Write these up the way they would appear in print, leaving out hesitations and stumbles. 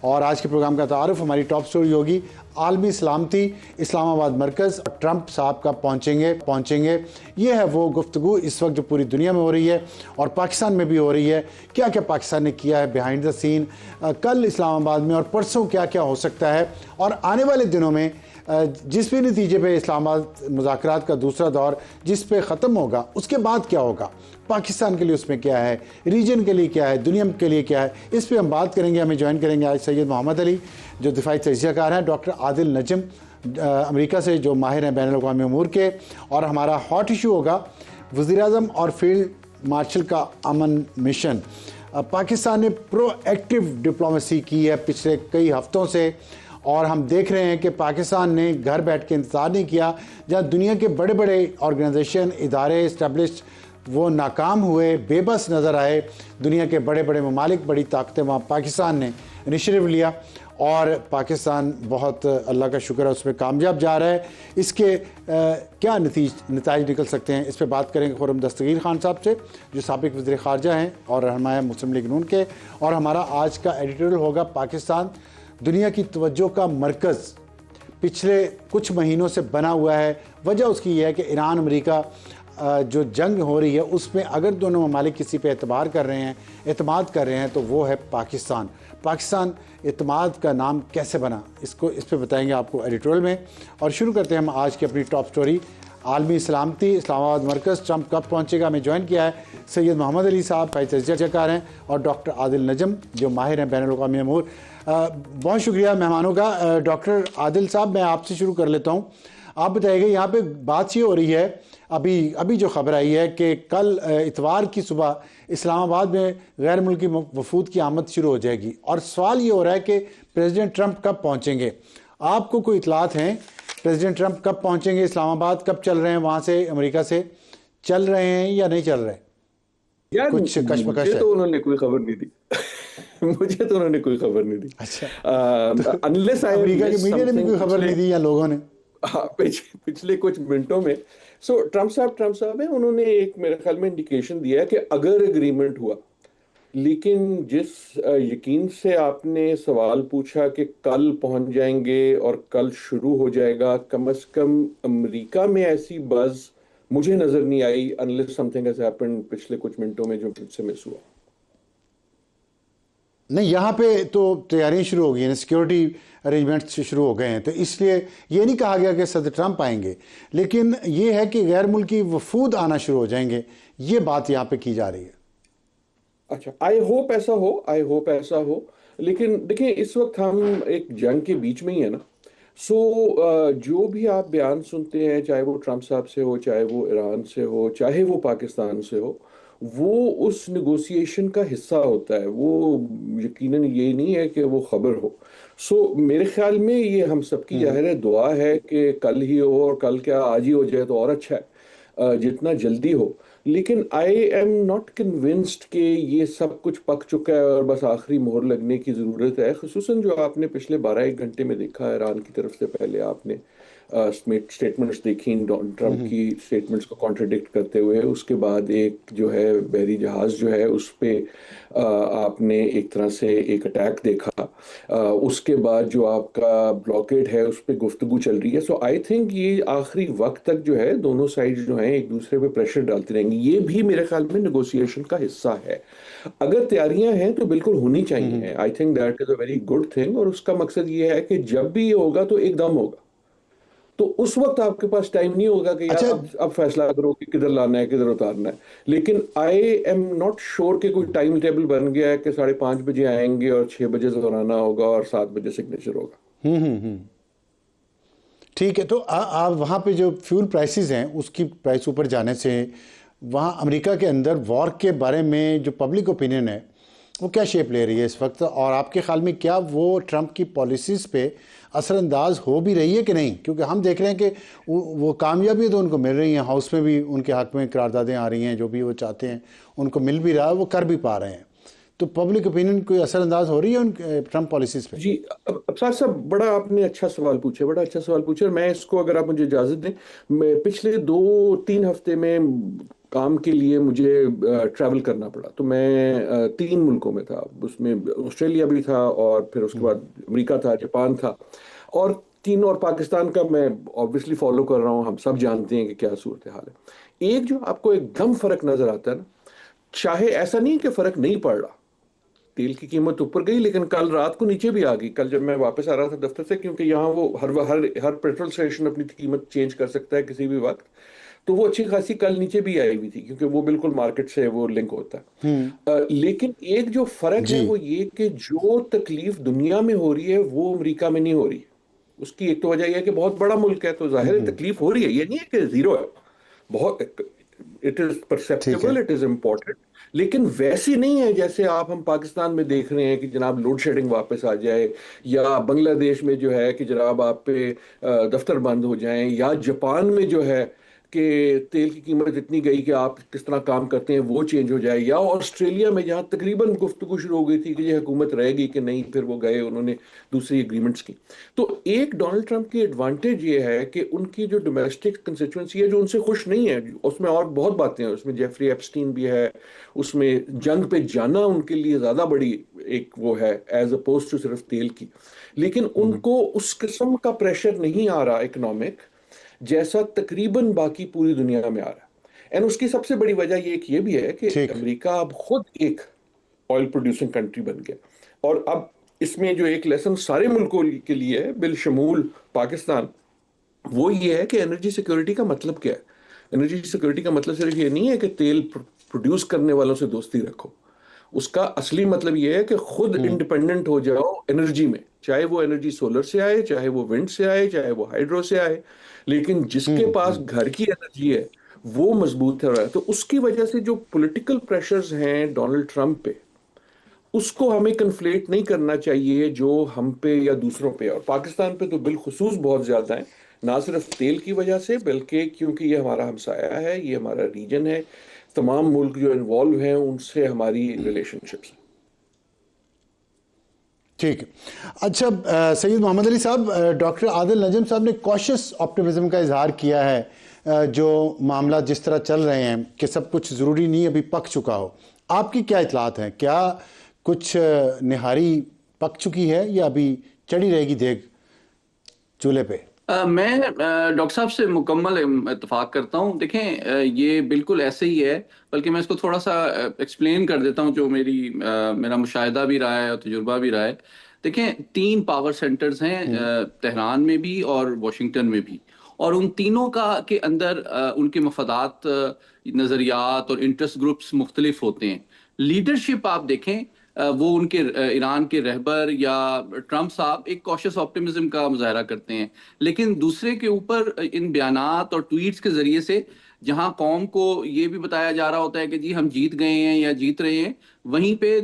اور آج کے پروگرام کا تعارف ہماری ٹاپ سٹوری ہوگی عالمی سلامتی اسلام آباد مرکز ٹرمپ صاحب کا پہنچیں گے. یہ ہے وہ گفتگو اس وقت جو پوری دنیا میں ہو رہی ہے اور پاکستان میں بھی ہو رہی ہے. کیا کیا پاکستان نے کیا ہے بیہائنڈ دا سین, کل اسلام آباد میں اور پرسوں کیا کیا ہو سکتا ہے, اور آنے والے دنوں میں جس بھی نتیجے پہ اسلام آباد مذاکرات کا دوسرا دور جس پہ ختم ہوگا اس کے بعد کیا ہوگا, پاکستان کے لیے اس میں کیا ہے, ریجن کے لیے کیا ہے, دنیا کے لیے کیا ہے, اس پہ ہم بات کریں گے. ہمیں جوائن کریں گے آج سید محمد علی جو دفاعی تجزیہ کار ہیں, ڈاکٹر عادل نجم امریکہ سے جو ماہر ہیں بین الاقوامی امور کے, اور ہمارا ہاٹ ایشو ہوگا وزیر اعظم اور فیلڈ مارشل کا امن مشن. پاکستان نے پرو ایکٹیو ڈپلومیسی کی ہے پچھلے کئی ہفتوں سے, اور ہم دیکھ رہے ہیں کہ پاکستان نے گھر بیٹھ کے انتظار نہیں کیا. جہاں دنیا کے بڑے بڑے آرگنائزیشن ادارے اسٹیبلش وہ ناکام ہوئے, بے بس نظر آئے, دنیا کے بڑے بڑے ممالک بڑی طاقتیں, وہاں پاکستان نے انیشیٹو لیا اور پاکستان بہت اللہ کا شکر ہے اس میں کامیاب جا رہا ہے. اس کے کیا نتائج نکل سکتے ہیں, اس پہ بات کریں گے خرم دستگیر خان صاحب سے جو سابق وزیر خارجہ ہیں اور رہنما ہے مسلم لیگ نون کے. اور ہمارا آج کا ایڈیٹوریل ہوگا پاکستان دنیا کی توجہ کا مرکز پچھلے کچھ مہینوں سے بنا ہوا ہے. وجہ اس کی یہ ہے کہ ایران امریکہ جو جنگ ہو رہی ہے اس میں اگر دونوں ممالک کسی پہ اعتماد کر رہے ہیں تو وہ ہے پاکستان. پاکستان اعتماد کا نام کیسے بنا اس پہ بتائیں گے آپ کو ایڈیٹوریل میں. اور شروع کرتے ہیں ہم آج کی اپنی ٹاپ سٹوری عالمی سلامتی اسلام آباد مرکز ٹرمپ کب پہنچے گا. ہمیں جوائن کیا ہے سید محمد علی صاحب دفاعی تجزیہ کار ہیں, اور ڈاکٹر عادل نجم جو ماہر ہیں بین الاقوامی امور. بہت شکریہ مہمانوں کا. ڈاکٹر عادل صاحب میں آپ سے شروع کر لیتا ہوں. آپ بتائیے گا یہاں پہ بات یہ ہو رہی ہے ابھی جو خبر آئی ہے کہ کل اتوار کی صبح اسلام آباد میں غیر ملکی وفود کی آمد شروع ہو جائے گی, اور سوال یہ ہو رہا ہے کہ پریزیڈنٹ ٹرمپ کب پہنچیں گے. آپ کو کوئی اطلاعات ہیں پریزیڈنٹ ٹرمپ کب پہنچیں گے اسلام آباد, کب چل رہے ہیں وہاں سے امریکہ سے, چل رہے ہیں یا نہیں چل رہے؟ کچھ کشمکش ہے. تو انہوں نے کوئی خبر نہیں دی مجھے تو انہوں نے کوئی خبر نہیں دی. اچھا, امریکہ کے میڈیا نے بھی کوئی خبر نہیں دی یا لوگوں نے پچھلے کچھ منٹوں میں. ٹرمپ صاحب ہیں, انہوں نے ایک میرے خیال میں انڈیکیشن دیا ہے کہ اگر اگریمنٹ ہوا, لیکن جس یقین سے آپ نے سوال پوچھا کہ کل پہنچ جائیں گے اور کل شروع ہو جائے گا, کم از کم امریکہ میں ایسی بز مجھے نظر نہیں آئی unless something has happened پچھلے کچھ منٹوں میں جو مجھ سے مس ہوا. نہیں, یہاں پہ تو تیاریاں شروع ہو گئی ہیں, سیکیورٹی ارینجمنٹس شروع ہو گئے ہیں, تو اس لیے یہ نہیں کہا گیا کہ صدر ٹرمپ آئیں گے, لیکن یہ ہے کہ غیر ملکی وفود آنا شروع ہو جائیں گے, یہ بات یہاں پہ کی جا رہی ہے. اچھا, آئی ہوپ ایسا ہو. لیکن دیکھیں اس وقت ہم ایک جنگ کے بیچ میں ہی ہیں نا. جو بھی آپ بیان سنتے ہیں, چاہے وہ ٹرمپ صاحب سے ہو, چاہے وہ ایران سے ہو, چاہے وہ پاکستان سے ہو, وہ اس نیگوسیشن کا حصہ ہوتا ہے. وہ یقیناً یہ نہیں ہے کہ وہ خبر ہو. میرے خیال میں یہ ہم سب کی ظاہر دعا ہے کہ کل ہی ہو, اور کل کیا آج ہی ہو جائے تو اور اچھا ہے, جتنا جلدی ہو. لیکن آئی ایم ناٹ کنونسڈ کہ یہ سب کچھ پک چکا ہے اور بس آخری مہر لگنے کی ضرورت ہے. خصوصاً جو آپ نے پچھلے 12 گھنٹے میں دیکھا ایران کی طرف سے, پہلے آپ نے اسٹیٹمنٹس دیکھی ٹرمپ کی اسٹیٹمنٹس کو کانٹرڈکٹ کرتے ہوئے, اس کے بعد ایک جو ہے بحری جہاز جو ہے اس پہ آپ نے ایک طرح سے ایک اٹیک دیکھا, اس کے بعد جو آپ کا بلاکیڈ ہے اس پہ گفتگو چل رہی ہے. آئی تھنک یہ آخری وقت تک جو ہے دونوں سائڈ جو ہیں ایک دوسرے پہ پریشر ڈالتے رہیں گے. یہ بھی میرے خیال میں نیگوسیشن کا حصہ ہے. اگر تیاریاں ہیں تو بالکل ہونی چاہیے. I think that is a very good thing, اور اس کا مقصد یہ ہے کہ جب بھی یہ ہوگا تو ایک دم ہوگا. تو اس وقت آپ کے پاس ٹائم نہیں ہوگا کہ یار اب فیصلہ کرو کہ کدھر لانا ہے کدھر اتارنا ہے. لیکن آئی ایم ناٹ شیور کہ کوئی ٹائم ٹیبل بن گیا ہے کہ 5:30 بجے آئیں گے اور 6 بجے سے دہرانا ہوگا اور 7 بجے سگنیچر ہوگا. ٹھیک ہے. تو آپ وہاں پہ جو فیول پرائسز ہیں اس کی پرائس اوپر جانے سے وہاں امریکہ کے اندر وار کے بارے میں جو پبلک اوپینین ہے وہ کیا شیپ لے رہی ہے اس وقت, اور آپ کے خیال میں کیا وہ ٹرمپ کی پالیسیز پہ اثر انداز ہو بھی رہی ہے کہ نہیں؟ کیونکہ ہم دیکھ رہے ہیں کہ وہ کامیابی تو ان کو مل رہی ہیں, ہاؤس میں بھی ان کے حق میں قراردادیں آ رہی ہیں, جو بھی وہ چاہتے ہیں ان کو مل بھی رہا ہے, وہ کر بھی پا رہے ہیں. تو پبلک اوپینین کوئی اثر انداز ہو رہی ہے ان ٹرمپ پالیسیز پہ؟ جی ابصار صاحب, بڑا آپ نے اچھا سوال پوچھا. میں اس کو اگر آپ مجھے اجازت دیں, میں پچھلے 2-3 ہفتے میں کام کے لیے مجھے ٹریول کرنا پڑا. تو میں 3 ملکوں میں تھا. اس میں آسٹریلیا بھی تھا اور پھر اس کے بعد امریکہ تھا, جاپان تھا, اور تینوں, اور پاکستان کا میں آبویسلی فالو کر رہا ہوں. ہم سب جانتے ہیں کہ کیا صورتحال ہے. ایک جو آپ کو ایک دم فرق نظر آتا ہے نا, چاہے ایسا نہیں کہ فرق نہیں پڑ رہا, تیل کی قیمت اوپر گئی لیکن کل رات کو نیچے بھی آ گئی. کل جب میں واپس آ رہا تھا دفتر سے, کیونکہ یہاں وہ ہر پیٹرول اسٹیشن اپنی قیمت چینج کر سکتا ہے کسی بھی وقت, تو وہ اچھی خاصی کل نیچے بھی آئی ہوئی تھی, کیونکہ وہ بالکل مارکیٹ سے وہ لنک ہوتا ہے. لیکن ایک جو فرق ہے جی وہ یہ کہ جو تکلیف دنیا میں ہو رہی ہے وہ امریکہ میں نہیں ہو رہی. اس کی ایک تو وجہ یہ ہے کہ بہت بڑا ملک ہے, تو ظاہر ہے تکلیف ہو رہی ہے, یہ نہیں ہے کہ زیرو ہے. بہت, اٹ از ٹھیک ہے. پرسپٹیبل, اٹ از امپورٹنٹ, لیکن ویسی نہیں ہے جیسے ہم پاکستان میں دیکھ رہے ہیں کہ جناب لوڈ شیڈنگ واپس آ جائے, یا بنگلہ دیش میں جو ہے کہ جناب آپ پہ دفتر بند ہو جائیں, یا جاپان میں جو ہے کہ تیل کی قیمت اتنی گئی کہ آپ کس طرح کام کرتے ہیں وہ چینج ہو جائے, یا آسٹریلیا میں جہاں تقریباً گفتگو شروع ہو گئی تھی کہ یہ حکومت رہے گی کہ نہیں, پھر وہ گئے, انہوں نے دوسری ایگریمنٹس کی. تو ایک ڈونلڈ ٹرمپ کی ایڈوانٹیج یہ ہے کہ ان کی جو ڈومیسٹک کنسٹیچوئنسی ہے جو ان سے خوش نہیں ہے, اس میں اور بہت باتیں ہیں, اس میں جیفری ایپسٹین بھی ہے, اس میں جنگ پہ جانا ان کے لیے زیادہ بڑی ایک وہ ہے ایز اپوز ٹو صرف تیل کی, لیکن ان کو اس قسم کا پریشر نہیں آ رہا اکنامک جیسا تقریباً باقی پوری دنیا میں آ رہا ہے. اینڈ اس کی سب سے بڑی وجہ یہ بھی ہے کہ ٹھیک. امریکہ اب خود ایک آئل پروڈیوسنگ کنٹری بن گیا, اور اب اس میں جو ایک لیسن سارے ملکوں کے لیے ہے بالشمول پاکستان, وہ یہ ہے کہ انرجی سیکورٹی کا مطلب کیا ہے. انرجی سیکورٹی کا مطلب صرف یہ نہیں ہے کہ تیل پروڈیوس کرنے والوں سے دوستی رکھو. اس کا اصلی مطلب یہ ہے کہ خود انڈیپینڈنٹ ہو جاؤ انرجی میں, چاہے وہ انرجی سولر سے آئے, چاہے وہ ونڈ سے آئے, چاہے وہ ہائیڈرو سے آئے, لیکن جس کے پاس گھر کی انرجی ہے وہ مضبوط ہے. تو اس کی وجہ سے جو پولیٹیکل پریشرز ہیں ڈونلڈ ٹرمپ پہ, اس کو ہمیں کنفلیٹ نہیں کرنا چاہیے جو ہم پہ یا دوسروں پہ, اور پاکستان پہ تو بالخصوص بہت زیادہ ہیں, نہ صرف تیل کی وجہ سے بلکہ کیونکہ یہ ہمارا ہمسایہ ہے, یہ ہمارا ریجن ہے, تمام ملک جو انوالو ہیں ان سے ہماری ریلیشن شپس ہیں. ٹھیک ہے. اچھا سید محمد علی صاحب, ڈاکٹر عادل نجم صاحب نے کوشس آپٹیمزم کا اظہار کیا ہے, جو معاملات جس طرح چل رہے ہیں کہ سب کچھ ضروری نہیں ابھی پک چکا ہو. آپ کی کیا اطلاعات ہیں, کیا کچھ نہاری پک چکی ہے یا ابھی چڑھی رہے گی دیگ چولہے پہ؟ میں ڈاکٹر صاحب سے مکمل اتفاق کرتا ہوں. دیکھیں یہ بالکل ایسے ہی ہے, بلکہ میں اس کو تھوڑا سا ایکسپلین کر دیتا ہوں جو میرا مشاہدہ بھی رہا ہے اور تجربہ بھی رہا ہے. دیکھیں 3 پاور سینٹرز ہیں تہران میں بھی اور واشنگٹن میں بھی, اور ان تینوں کے اندر ان کے مفادات, نظریات اور انٹرسٹ گروپس مختلف ہوتے ہیں. لیڈرشپ آپ دیکھیں وہ ان کے ایران کے رہبر یا ٹرمپ صاحب ایک کوشس آپٹیمزم کا مظاہرہ کرتے ہیں, لیکن دوسرے کے اوپر ان بیانات اور ٹویٹس کے ذریعے سے جہاں قوم کو یہ بھی بتایا جا رہا ہوتا ہے کہ جی ہم جیت گئے ہیں یا جیت رہے ہیں, وہیں پہ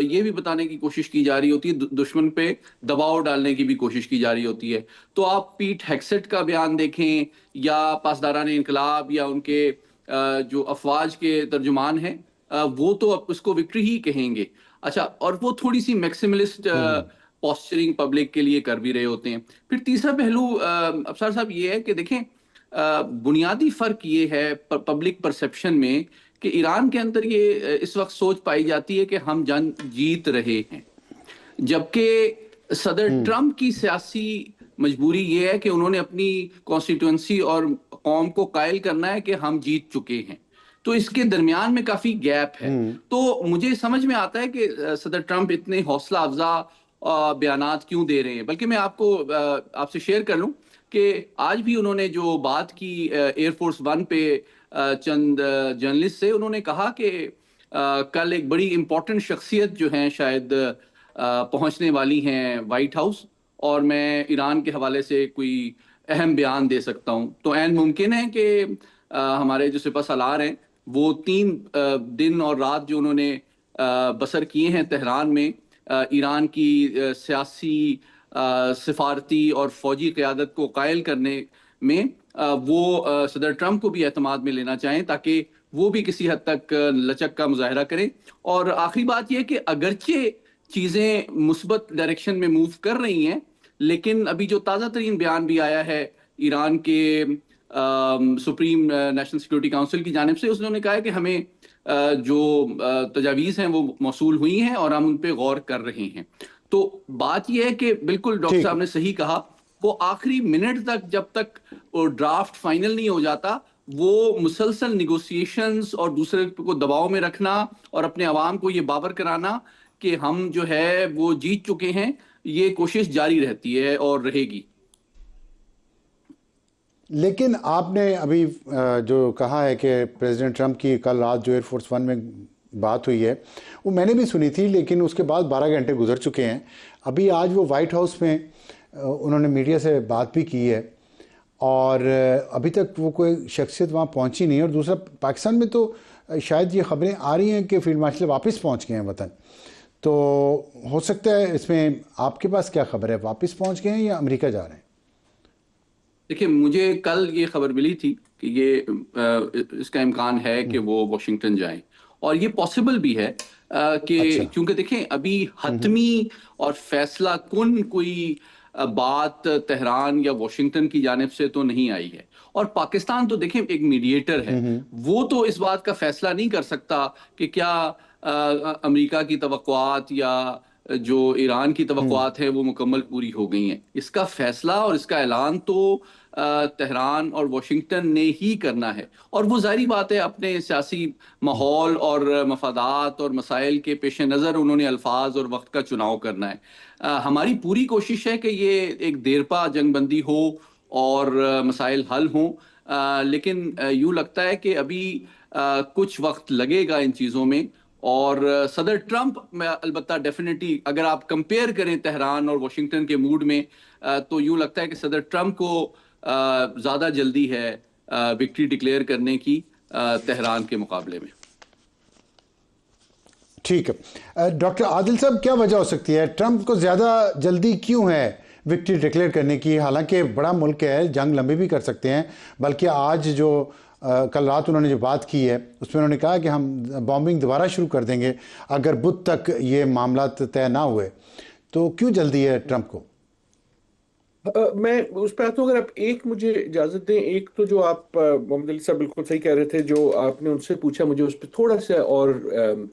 یہ بھی بتانے کی کوشش کی جا رہی ہوتی ہے, دشمن پہ دباؤ ڈالنے کی بھی کوشش کی جا رہی ہوتی ہے. تو آپ پیٹ ہیکسٹ کا بیان دیکھیں یا پاسداران انقلاب یا ان کے جو افواج کے ترجمان ہیں, وہ تو اب اس کو وکٹری ہی کہیں گے. اچھا, اور وہ تھوڑی سی میکسیملسٹ پوسچرنگ پبلک کے لیے کر بھی رہے ہوتے ہیں. پھر تیسرا پہلو افسر صاحب یہ ہے کہ دیکھیں بنیادی فرق یہ ہے پبلک پرسپشن میں کہ ایران کے اندر یہ اس وقت سوچ پائی جاتی ہے کہ ہم جنگ جیت رہے ہیں, جبکہ صدر ٹرمپ کی سیاسی مجبوری یہ ہے کہ انہوں نے اپنی کانسٹیٹوئنسی اور قوم کو قائل کرنا ہے کہ ہم جیت چکے ہیں. تو اس کے درمیان میں کافی گیپ ہے. تو مجھے سمجھ میں آتا ہے کہ صدر ٹرمپ اتنے حوصلہ افزا بیانات کیوں دے رہے ہیں. بلکہ میں آپ سے شیئر کر لوں کہ آج بھی انہوں نے جو بات کی ایئر فورس 1 پہ چند جرنلسٹ سے, انہوں نے کہا کہ کل ایک بڑی امپورٹنٹ شخصیت جو ہیں شاید پہنچنے والی ہیں وائٹ ہاؤس, اور میں ایران کے حوالے سے کوئی اہم بیان دے سکتا ہوں. تو عین ممکن ہے کہ ہمارے جو سپہ سالار ہیں وہ 3 دن اور رات جو انہوں نے بسر کیے ہیں تہران میں, ایران کی سیاسی, سفارتی اور فوجی قیادت کو قائل کرنے میں, وہ صدر ٹرمپ کو بھی اعتماد میں لینا چاہیں تاکہ وہ بھی کسی حد تک لچک کا مظاہرہ کریں. اور آخری بات یہ کہ اگرچہ چیزیں مثبت ڈائریکشن میں موو کر رہی ہیں, لیکن ابھی جو تازہ ترین بیان بھی آیا ہے ایران کے سپریم نیشنل سیکورٹی کاؤنسل کی جانب سے. انہوں نے کہا ہے کہ ہمیں جو تجاویز ہیں وہ موصول ہوئی ہیں اور ہم ان پہ غور کر رہے ہیں. تو بات یہ ہے کہ بالکل ڈاکٹر صاحب نے صحیح کہا, وہ آخری منٹ تک جب تک وہ ڈرافٹ فائنل نہیں ہو جاتا وہ مسلسل نیگوسیشنز اور دوسرے کو دباؤ میں رکھنا اور اپنے عوام کو یہ باور کرانا کہ ہم جو ہے وہ جیت چکے ہیں, یہ کوشش جاری رہتی ہے اور رہے گی. لیکن آپ نے ابھی جو کہا ہے کہ پریزیڈنٹ ٹرمپ کی کل رات جو ایئر فورس ون میں بات ہوئی ہے وہ میں نے بھی سنی تھی, لیکن اس کے بعد 12 گھنٹے گزر چکے ہیں. ابھی آج وہ وائٹ ہاؤس میں انہوں نے میڈیا سے بات بھی کی ہے اور ابھی تک وہ کوئی شخصیت وہاں پہنچی نہیں. اور دوسرا پاکستان میں تو شاید یہ خبریں آ رہی ہیں کہ فیلڈ مارشل واپس پہنچ گئے ہیں وطن, تو ہو سکتا ہے اس میں آپ کے پاس کیا خبر ہے, واپس پہنچ گئے ہیں یا امریکہ جا رہے ہیں؟ دیکھیں مجھے کل یہ خبر ملی تھی کہ یہ اس کا امکان ہے کہ وہ واشنگٹن جائیں, اور یہ پاسبل بھی ہے کہ کیونکہ دیکھیں ابھی حتمی اور فیصلہ کن کوئی بات تہران یا واشنگٹن کی جانب سے تو نہیں آئی ہے. اور پاکستان تو دیکھیں ایک میڈیٹر ہے, وہ تو اس بات کا فیصلہ نہیں کر سکتا کہ کیا امریکہ کی توقعات یا جو ایران کی توقعات ہیں وہ مکمل پوری ہو گئی ہیں. اس کا فیصلہ اور اس کا اعلان تو تہران اور واشنگٹن نے ہی کرنا ہے, اور وہ ظاہری بات ہے اپنے سیاسی ماحول اور مفادات اور مسائل کے پیش نظر انہوں نے الفاظ اور وقت کا چناؤ کرنا ہے. ہماری پوری کوشش ہے کہ یہ ایک دیرپا جنگ بندی ہو اور مسائل حل ہوں, لیکن یوں لگتا ہے کہ ابھی کچھ وقت لگے گا ان چیزوں میں. اور صدر ٹرمپ میں البتہ ڈیفینیٹلی اگر آپ کمپیئر کریں تہران اور واشنگٹن کے موڈ میں تو یوں لگتا ہے کہ صدر ٹرمپ کو زیادہ جلدی ہے وکٹری ڈکلیئر کرنے کی تہران کے مقابلے میں. ٹھیک ہے ڈاکٹر عادل صاحب, کیا وجہ ہو سکتی ہے ٹرمپ کو زیادہ جلدی کیوں ہے وکٹری ڈکلیئر کرنے کی؟ حالانکہ بڑا ملک ہے, جنگ لمبی بھی کر سکتے ہیں, بلکہ آج جو کل رات انہوں نے جو بات کی ہے اس میں انہوں نے کہا کہ ہم بامبنگ دوبارہ شروع کر دیں گے اگر بدھ تک یہ معاملات طے نہ ہوئے. تو کیوں جلدی ہے ٹرمپ کو؟ میں اس پہ آتا ہوں, اگر آپ ایک مجھے اجازت دیں. ایک تو جو آپ محمد علی صاحب بالکل صحیح کہہ رہے تھے, جو آپ نے ان سے پوچھا, مجھے اس پہ تھوڑا سا اور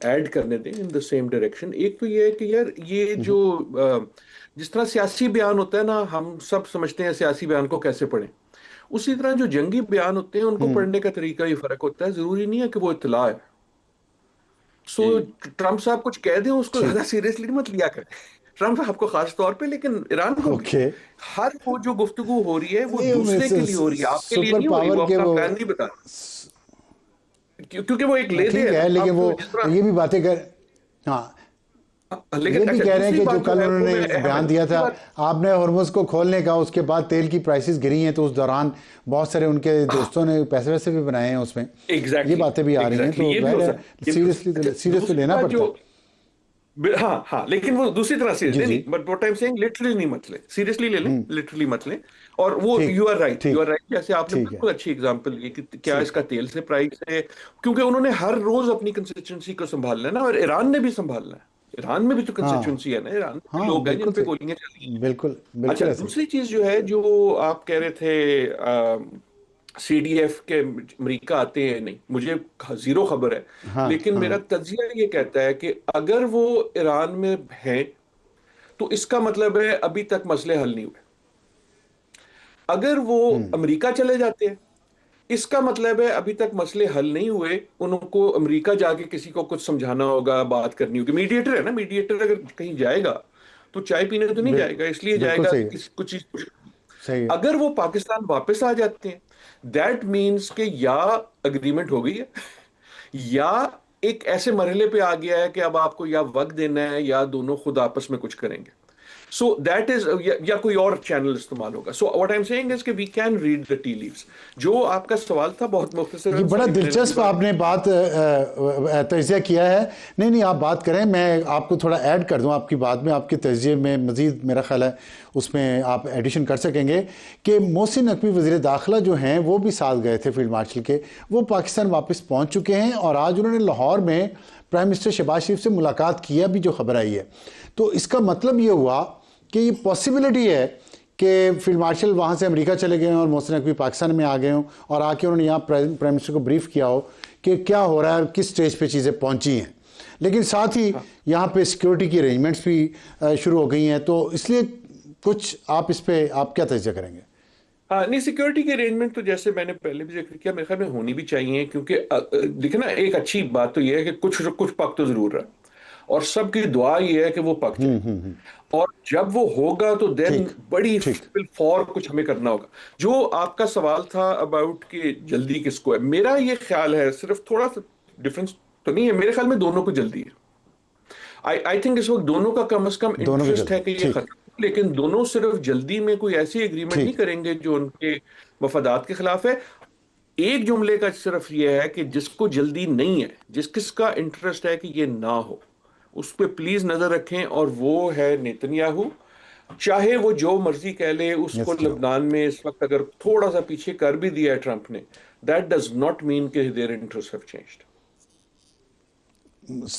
ایڈ کرنے دیں ان دا سیم ڈائریکشن. ایک تو یہ ہے کہ یار یہ جو جس طرح سیاسی بیان ہوتا ہے نا, ہم سب سمجھتے ہیں سیاسی بیان کو کیسے پڑھیں, اسی طرح جو جنگی بیان ہوتے ہیں ان کو پڑھنے کا طریقہ ہی فرق ہوتا ہے. ضروری نہیں ہے کہ وہ اطلاع ہے. سو ٹرمپ صاحب کچھ کہہ دیں اس کو زیادہ سیریسلی مت لیا کریں, ٹرمپ صاحب کو خاص طور پہ, لیکن ایران کو ہر وہ جو گفتگو ہو رہی ہے وہ دوسرے کے لیے ہو رہی ہے, آپ کے لیے نہیں ہو رہی. وہ اپنا پلان نہیں بتا کیونکہ وہ ایک لے دے ہے, لیکن وہ یہ بھی باتیں کر, ہاں یہ بھی کہہ رہے ہیں کہ جو کل انہوں نے بیان دیا تھا آپ نے ہرمز کو کھولنے کا, اس کے بعد تیل کی پرائسز گری ہیں, تو اس دوران بہت سارے ان کے دوستوں نے پیسے ویسے بھی بنائے ہیں اس میں, یہ باتیں بھی آ رہی ہیں. تو سیریس تو لینا پڑتا ہے. ہاں ہاں, لیکن وہ دوسری طرح سے نہیں, but what I am seeing literally نہیں مت لیں, سیریسلی لے لیں, لٹرلی مت لیں. اور وہ یو آر رائٹ, جیسے آپ نے بالکل اچھی اگزامپل کی کہ کیا اس کا تیل سے پرائس ہے, کیونکہ انہوں نے ہر روز اپنی کنسٹیچوئنسی کو سنبھالنا ہے نا, اور ایران نے بھی سنبھالنا ہے. ایران میں بھی تو کنسٹیچوئنسی ہے نا, ایران میں لوگ ہیں جن پہ گولیاں چلی ہیں. بالکل. اچھا, دوسری چیز جو ہے جو آپ کہہ رہے تھے سی ڈی ایف کے امریکہ آتے ہیں, نہیں مجھے زیرو خبر ہے, لیکن میرا تجزیہ یہ کہتا ہے کہ اگر وہ ایران میں ہیں تو اس کا مطلب ہے ابھی تک مسئلے حل نہیں ہوئے. اگر وہ امریکہ چلے جاتے ہیں اس کا مطلب ہے ابھی تک مسئلے حل نہیں ہوئے, ان کو امریکہ جا کے کسی کو کچھ سمجھانا ہوگا, بات کرنی ہوگی. میڈیٹر ہے نا, میڈیٹر اگر کہیں جائے گا تو چائے پینے تو نہیں جائے گا, اس لیے جائے گا کچھ چیز. اگر وہ پاکستان واپس آ جاتے ہیں دیٹ مینس کہ یا اگریمنٹ ہو گئی ہے یا ایک ایسے مرحلے پہ آ گیا ہے کہ اب آپ کو یا وقت دینا ہے یا دونوں خود آپس میں کچھ کریں گے. سو دیٹ از, یا کوئی اور چینل استعمال ہوگا. So what I am seeing is کہ we can read the tea leaves. جو آپ کا سوال تھا بہت مختصر, یہ بڑا دلچسپ آپ نے بات تجزیہ کیا ہے. نہیں آپ بات کریں, میں آپ کو تھوڑا ایڈ کر دوں آپ کی بات میں, آپ کے تجزیے میں مزید میرا خیال ہے اس میں آپ ایڈیشن کر سکیں گے کہ محسن نقوی وزیر داخلہ جو ہیں وہ بھی ساتھ گئے تھے فیلڈ مارشل کے, وہ پاکستان واپس پہنچ چکے ہیں, اور آج انہوں نے لاہور میں پرائم منسٹر شہباز شریف سے ملاقات کی ہے, ابھی جو خبر آئی ہے. تو اس کا مطلب یہ ہوا کہ یہ پاسبلٹی ہے کہ فیلڈ مارشل وہاں سے امریکہ چلے گئے ہوں اور محسن نقوی پاکستان میں آ گئے ہوں اور آ کے انہوں نے یہاں پرائم منسٹر کو بریف کیا ہو کہ کیا ہو رہا ہے اور کس سٹیج پہ چیزیں پہنچی ہیں، لیکن ساتھ ہی یہاں پہ سیکیورٹی کی ارینجمنٹس بھی شروع ہو گئی ہیں، تو اس لیے کچھ آپ اس پہ آپ کیا تجزیہ کریں گے؟ ہاں نہیں، سیکیورٹی کے ارینجمنٹ تو جیسے میں نے پہلے بھی ذکر کیا میرے خیال میں ہونی بھی چاہیے، کیونکہ دیکھیں نا ایک اچھی بات تو یہ ہے کہ کچھ پک تو ضرور رہا، اور سب کی دعا یہ ہے کہ وہ پک جائے، اور جب وہ ہوگا تو دین ٹھیک بڑی ٹھیک فور کچھ ہمیں کرنا ہوگا۔ جو آپ کا سوال تھا اباؤٹ کہ جلدی کس کو ہے، میرا یہ خیال ہے، صرف تھوڑا سا ڈفرنس تو نہیں ہے، میرے خیال میں دونوں کو جلدی ہے۔ آئی تھنک اس وقت دونوں کا کم از کم دونوں کو انٹرسٹ ہے جلدی، کہ یہ ٹھیک ختم، لیکن دونوں صرف جلدی میں کوئی ایسی ایگریمنٹ نہیں ٹھیک کریں گے جو ان کے مفادات کے خلاف ہے۔ ایک جملے کا صرف یہ ہے کہ جس کو جلدی نہیں ہے، کس کا انٹرسٹ ہے کہ یہ نہ ہو، اس پہ پلیز نظر رکھیں، اور وہ ہے نیتن یاہو۔ چاہے وہ جو مرضی کہہ لے، اس کو یس کیا لبنان میں اس وقت اگر تھوڑا سا پیچھے کر بھی دیا ہے ٹرمپ نے، دیٹ ڈز ناٹ مین کہ their interests have changed۔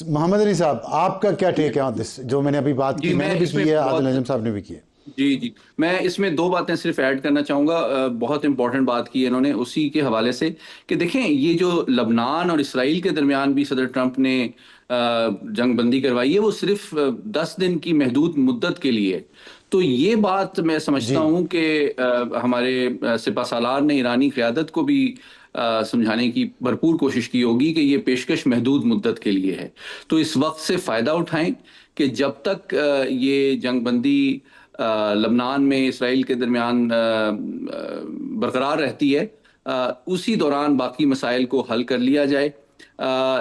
محمد علی صاحب آپ کا کیا ٹیک ہے آن دس، جو میں نے ابھی بات جی کی، میں میں نے بھی اس میں کی ہے، عادل بہت نجم صاحب نے بھی کی ہے؟ جی میں اس میں دو باتیں صرف ایڈ کرنا چاہوں گا، بہت امپورٹنٹ بات کی ہے انہوں نے اسی کے حوالے سے کہ دیکھیں یہ جو لبنان اور اسرائیل کے درمیان بھی صدر ٹرمپ نے جنگ بندی کروائی ہے، وہ صرف 10 دن کی محدود مدت کے لیے، تو یہ بات میں سمجھتا جی ہوں کہ ہمارے سپہ سالار نے ایرانی قیادت کو بھی سمجھانے کی بھرپور کوشش کی ہوگی کہ یہ پیشکش محدود مدت کے لیے ہے، تو اس وقت سے فائدہ اٹھائیں کہ جب تک یہ جنگ بندی لبنان میں اسرائیل کے درمیان برقرار رہتی ہے، اسی دوران باقی مسائل کو حل کر لیا جائے۔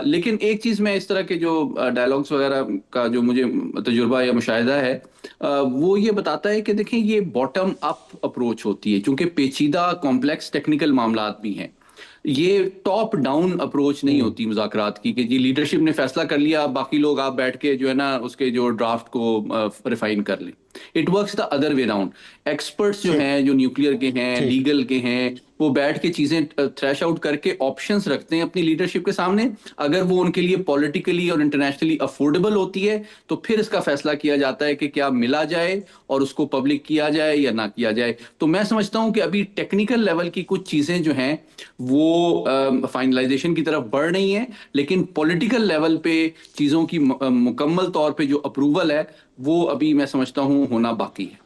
لیکن ایک چیز میں اس طرح کے جو ڈائلاگس وغیرہ کا جو مجھے تجربہ یا مشاہدہ ہے، وہ یہ بتاتا ہے کہ دیکھیں یہ باٹم اپ اپروچ ہوتی ہے، چونکہ پیچیدہ کمپلیکس ٹیکنیکل معاملات بھی ہیں، یہ ٹاپ ڈاؤن اپروچ نہیں ہوتی مذاکرات کی کہ جی لیڈرشپ نے فیصلہ کر لیا، باقی لوگ آپ بیٹھ کے جو ہے نا اس کے جو ڈرافٹ کو ریفائن کر لیں۔ It works the other way round, experts جو ٹھیک ہیں، جو نیوکلیئر کے ہیں، ٹھیک لیگل کے ہیں، وہ بیٹھ کے چیزیں تھریش آؤٹ کر کے آپشنز رکھتے ہیں اپنی لیڈرشپ کے سامنے، اگر وہ ان کے لیے پولیٹیکلی اور انٹرنیشنلی افورڈیبل ہوتی ہے تو پھر اس کا فیصلہ کیا جاتا ہے کہ کیا ملا جائے اور اس کو پبلک کیا جائے یا نہ کیا جائے۔ تو میں سمجھتا ہوں کہ ابھی ٹیکنیکل لیول کی کچھ چیزیں جو ہیں وہ فائنلائزیشن کی طرف بڑھ رہی ہیں، لیکن پولیٹیکل لیول پہ چیزوں کی مکمل طور پہ جو اپروول ہے وہ ابھی میں سمجھتا ہوں ہونا باقی ہے۔